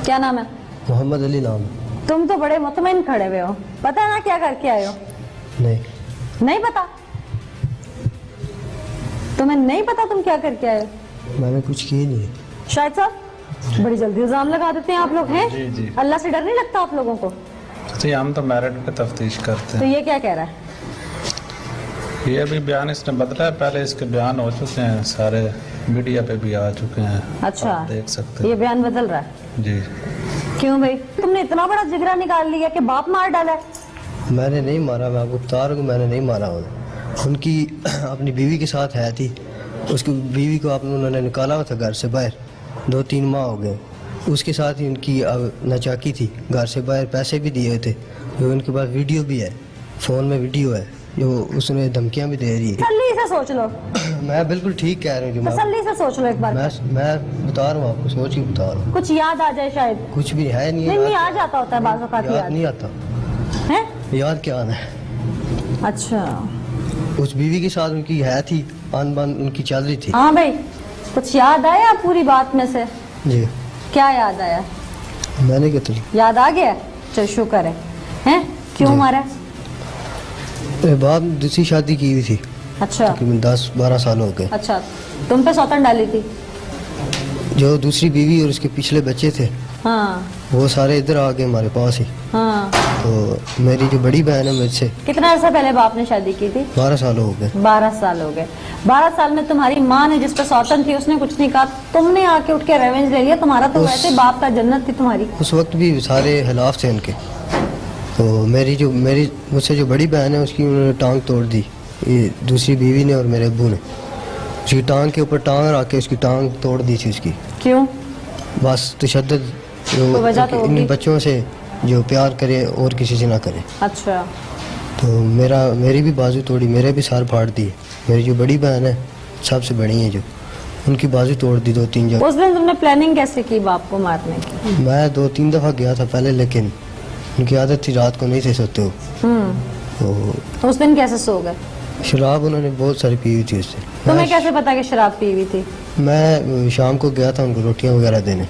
क्या नाम है? मोहम्मद अली नाम। तुम तो बड़े मुतमईन खड़े हुए हो, पता है ना क्या करके आए हो? नहीं, नहीं पता? तुम्हें नहीं पता तुम क्या करके आए हो? मैंने कुछ किया नहीं। शाहिद साहब, बड़ी जल्दी इल्जाम लगा देते हैं आप लोग, हैं? जी जी अल्लाह से डर नहीं लगता आप लोगों को? जी, हम तो मैरिट पे तफ्तीश करते तो हैं। ये क्या कह रहा है? ये अभी बयान इसने बदला है, पहले इसके बयान हो चुके हैं, सारे मीडिया पे भी आ चुके हैं। अच्छा, आप देख सकते ये हैं। बयान बदल रहा है? जी, क्यों भाई, तुमने इतना बड़ा जिगरा निकाल लिया कि बाप मार डाला है? मैंने नहीं मारा, मैं आपको बता रहा हूँ, मैंने नहीं मारा उन्हें। उनकी अपनी बीवी के साथ है थी, उसकी बीवी को आपने उन्होंने निकाला हुआ था घर से बाहर, 2-3 माह हो गए। उसके साथ ही उनकी नाचाकी थी, घर से बाहर पैसे भी दिए हुए थे, जो उनके पास वीडियो भी है, फ़ोन में वीडियो है, जो उसने धमकियाँ भी दे रही है। तसल्ली से सोच लो, मैं बिल्कुल ठीक कह रही हूँ, तसल्ली से सोच लो एक बार। मैं बता रहा हूँ आपको, सोच के बता रहा हूँ। कुछ याद आ जाए शायद। कुछ भी है नहीं, नहीं आ जाता होता है बाज़ औक़ात याद नहीं आता। हैं? याद क्या आना है? अच्छा, उस बीवी के साथ उनकी है थी, आन बान उनकी चल रही थी। हाँ भाई, कुछ याद आया पूरी बात में से? जी, क्या याद आया? मैंने क्या तली याद आ गया? चल शुक्र है। हैं? क्यों जी। मारा? बाप दूसरी शादी की हुई थी, अच्छा तकरीबन 10-12 साल हो गए। अच्छा, तुम पे सौतन डाली थी? जो दूसरी बीवी और उसके पिछले बच्चे थे, हाँ वो सारे इधर आ गए हमारे पास ही। हाँ। तो मेरी जो बड़ी बहन है मुझसे, कितना अर्सा पहले बाप ने शादी की थी? 12 साल हो गए। 12 साल हो गए। 12 साल में तुम्हारी माँ ने जिस पर सौतन थी उसने कुछ नहीं कहा, तुमने आके उठ के रेवेंज ले लिया। तुम्हारा तो वैसे बाप का जन्नत थी तुम्हारी। उस वक्त भी सारे हिलाफ थे उनके। तो मेरी मुझसे जो बड़ी बहन है, उसकी उन्होंने टांग तोड़ दी, ये दूसरी बीवी ने और मेरे अब्बू ने। उसकी टांग के ऊपर टांग रख के उसकी टांग तोड़ दी थी उसकी। क्यों? बस तशद्दुद, तो वजह तो जो होगी। इन बच्चों से जो प्यार करे और किसी से ना करे। अच्छा, तो मेरी भी बाजू तोड़ी, मेरे भी सर फाड़ दिए। मेरी जो बड़ी बहन है, सबसे बड़ी है जो, उनकी बाजू तोड़ दी 2-3 जगह। उस दिन तुमने प्लानिंग कैसे की बाप को मारने की? मैं 2-3 दफ़ा गया था पहले, लेकिन उनकी आदत थी रात को नहीं थे सोते हो। तो उस दिन कैसे सो गए? शराब उन्होंने बहुत सारी पी हुई थी उससे। तुम्हें कैसे पता कि शराब पी हुई थी? मैं शाम को गया था उनको रोटियां वगैरह देने,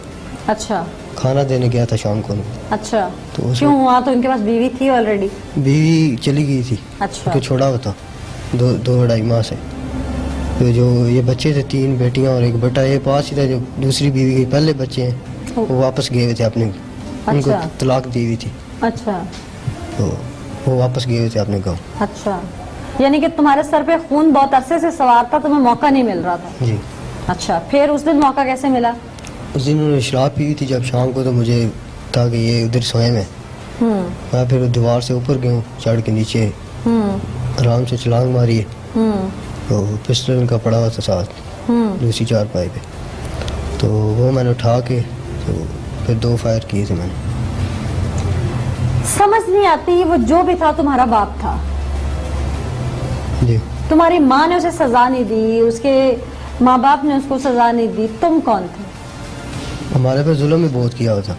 अच्छा खाना देने गया था शाम को उनको। अच्छा, तो उस क्यों? वहाँ तो उनके पास बीवी थी ऑलरेडी। बीवी चली गई थी, अच्छा उनको छोड़ा हुआ था 2-2.5 माह से। तो जो ये बच्चे थे, 3 बेटियां और एक बेटा, ये पास ही था। जो दूसरी बीवी के पहले बच्चे हैं, वो वापस गए हुए थे अपने, उनको अच्छा। तलाक दी हुई थी, अच्छा तो वो वापस गए हुए थे अपने गाँव। अच्छा, यानी कि तुम्हारे सर पे खून बहुत अरसे से सवार था, तुम्हें मौका नहीं मिल रहा था। जी, अच्छा, फिर उस दिन मौका कैसे मिला? उस दिन उन्होंने शराब पी हुई थी जब शाम को, तो मुझे था कि ये उधर सोए में। मैं फिर दीवार से ऊपर गया, चढ़ के नीचे आराम से छलांग मारी है। तो पिस्टल उनका पड़ा हुआ था साथ दूसरी चारपाई पे, तो वो मैंने उठा के तो फिर 2 फायर किए थे मैंने। समझ नहीं आती, वो जो भी था तुम्हारा बाप था। जी, तुम्हारी माँ ने उसे सजा नहीं दी, उसके माँ बाप ने उसको सजा नहीं दी, तुम कौन थे? हमारे पे जुल्म भी बहुत किया हुआ था।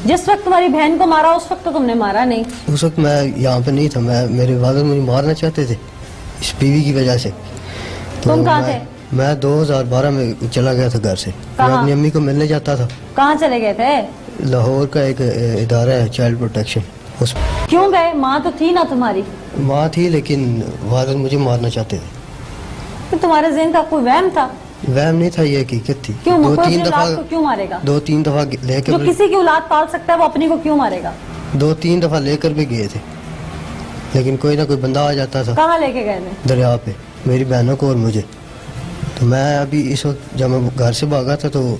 जिस वक्त तुम्हारी बहन को मारा उस वक्त तो तुमने मारा नहीं। उस वक्त मैं यहाँ पे नहीं था, मेरे वालिद मुझे मारना चाहते थे इस बीवी की वजह से। तुम कहाँ थे? मैं 2012 में चला गया था घर से। मैं कहाँ? अपनी अम्मी को मिलने जाता था। कहाँ चले गए थे? लाहौर का एक इदारा है चाइल्ड प्रोटेक्शन, उस क्यों गए? माँ तो थी ना तुम्हारी। माँ थी, लेकिन वालिद मुझे मारना चाहते थे। तो तुम्हारे ज़हन का कोई वहम था? वहम नहीं था, ये हकीकत थी। क्यों? कोई 2-3 अपनी औलाद को दफा क्यों मारेगा? 2-3 दफा लेकर जो किसी की औलाद पाल सकता है वो अपनी को क्यों मारेगा? 2-3 दफा लेकर भी गए थे, लेकिन कोई ना कोई बंदा आ जाता था कहाँ लेके गए थे? दरिया पे, मेरी बहनों को और मुझे। तो मैं अभी इस वक्त जब मैं घर से भागा था, तो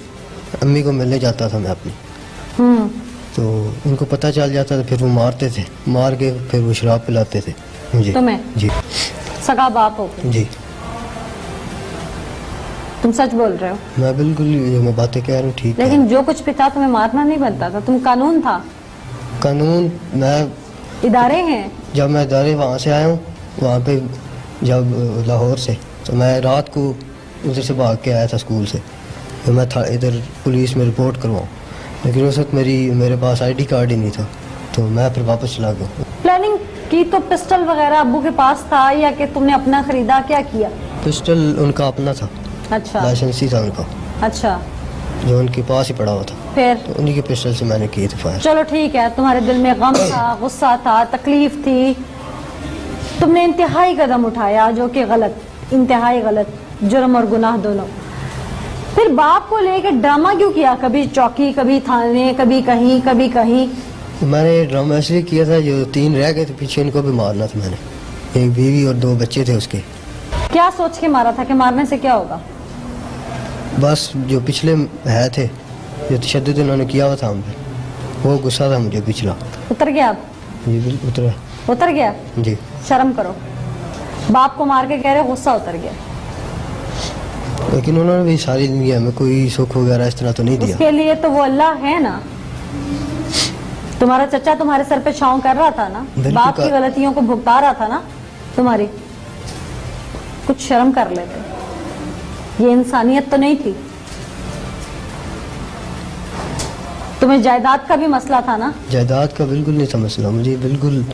अम्मी को मिलने जाता था मैं अपनी। तो उनको पता चल जाता था, फिर वो मारते थे, मार के फिर वो शराब पिलाते थे मुझे। तुम्हें? जी सगा बाप हो के? जी, तुम सच बोल रहे हो? मैं बिल्कुल ये मैं बातें कह रहा हूँ ठीक है। लेकिन जो कुछ भी था तुम्हें मारना नहीं बनता था, तुम कानून था, कानून, मैं इदारे हैं। जब मैं इदारे वहाँ से आया हूँ, वहाँ पे जब लाहौर से, तो मैं रात को उधर से भाग के आया था स्कूल से, तो मैं था इधर पुलिस में रिपोर्ट करवाऊँ, लेकिन उस वक्त मेरे पास ID कार्ड ही नहीं था, तो मैं फिर वापस चला गया। प्लानिंग की तो पिस्टल वगैरह अब्बू के पास था या कि तुमने अपना खरीदा, क्या किया? पिस्टल उनका अपना था, अच्छा लाइसेंस ही था उनका। अच्छा, जो उनके पास ही पड़ा हुआ था, फिर तो उन्हीं के पिस्टल से मैंने किए थे फायर। चलो ठीक है, तुम्हारे दिल में गम था, गुस्सा था, तकलीफ थी, तुमने इंतहाई कदम उठाया जो कि गलत, इंतहाई गलत, जुर्म और गुनाह दोनों। फिर बाप को लेकर ड्रामा क्यों किया? कभी चौकी, कभी थाने, कभी कहीं, कभी कहीं। मैंने ये ड्रामा इसलिए किया था, जो 3 रह गए थे पीछे, इनको भी मारना था मैंने। एक बीवी और 2 बच्चे थे उसके। क्या सोच के मारा था कि मारने से क्या होगा? बस जो पिछले है थे, जो तशद्दुद उन्होंने किया हुआ था हम पे, वो गुस्सा था मुझे पिछला। उतर गया अब? जी बिल्कुल उतरा। उतर गया? जी। शर्म करो, बाप को मार के कह रहे गुस्सा उतर गया। लेकिन उन्होंने भी सारी जिंदगी हमें कोई सुख वगैरह इस तरह तो नहीं दिया। उसके लिए तो वो अल्लाह है ना। तुम्हारा चचा तुम्हारे सर पे छांव कर रहा था ना, बाप की गलतियों को भुगता रहा था ना तुम्हारी। कुछ शर्म कर लेते, ये इंसानियत तो नहीं थी। तुम्हें जायदाद का भी मसला था ना? जायदाद का बिल्कुल नहीं था मसला, मुझे बिल्कुल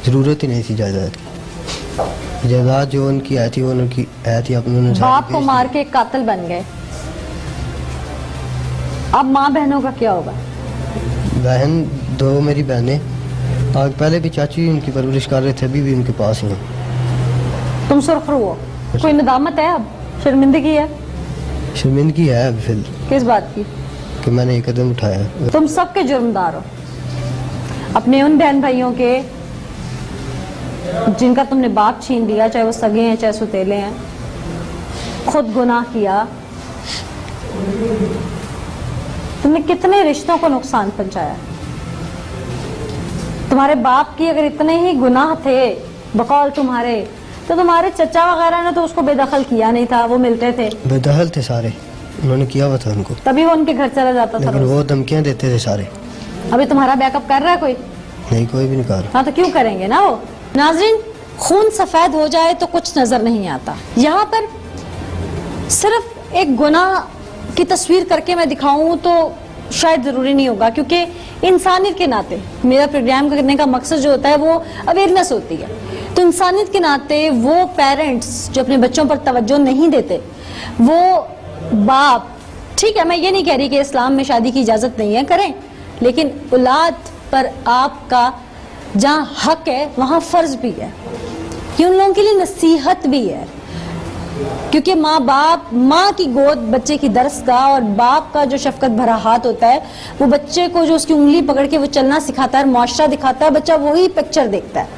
ज़रूरत ही नहीं थी जायदाद की। जायदाद जो उनकी आई थी वो उनकी आई थी, अपने बाप को मार के एक कातिल बन गए। अब माँ बहनों का क्या होगा? बहन 2 मेरी बहनें, आगे पहले भी चाची उनकी परवरिश कर रहे थे, अभी भी उनके पास ही हैं। तुम सुरखरू हो, कोई नदामत है? अब शर्मिंदगी है? शर्मिंदगी है अभी फिर किस बात की? कि मैंने एक कदम उठाया। तुम सबके जुर्मदार हो, अपने उन बहन भाइयों के जिनका तुमने बाप छीन लिया, चाहे वो सगे हैं चाहे सुतेले हैं। खुद गुनाह किया, तुमने कितने रिश्तों को नुकसान पहुंचाया। तुम्हारे बाप की अगर इतने ही गुनाह थे बकौल तुम्हारे, तो तुम्हारे चचा वगैरह ने तो उसको बेदखल किया नहीं था, वो मिलते थे। बेदखल थे सारे, उन्होंने किया हुआ था उनको, तभी वो उनके घर चला जाता था। लेकिन वो धमकियां देते थे सारे। अभी तुम्हारा बैकअप कर रहा है कोई? नहीं, कोई भी नहीं कर रहा। हाँ तो क्यों करेंगे ना वो। नाज़रीन, खून सफेद हो जाए तो कुछ नजर नहीं आता। यहाँ पर सिर्फ एक गुनाह की तस्वीर करके मैं दिखाऊं तो शायद जरूरी नहीं होगा, क्योंकि इंसानियत के नाते मेरा प्रोग्राम करने का मकसद जो होता है वो अवेयरनेस होती है। तो इंसानियत के नाते वो पेरेंट्स जो अपने बच्चों पर तवज्जो नहीं देते, वो बाप, ठीक है मैं ये नहीं कह रही कि इस्लाम में शादी की इजाजत नहीं है, करें, लेकिन औलाद पर आपका जहाँ हक है वहाँ फर्ज भी है कि उन लोगों के लिए नसीहत भी है। क्योंकि माँ की गोद बच्चे की दरसगाह, और बाप का जो शफकत भरा हाथ होता है वो बच्चे को जो उसकी उंगली पकड़ के वो चलना सिखाता है, मुआशरा दिखाता है, बच्चा वही पिक्चर देखता है।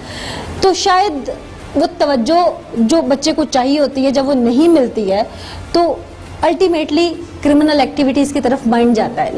तो शायद वो तवज्जो जो बच्चे को चाहिए होती है जब वो नहीं मिलती है तो अल्टीमेटली क्रिमिनल एक्टिविटीज की तरफ माइंड जाता है।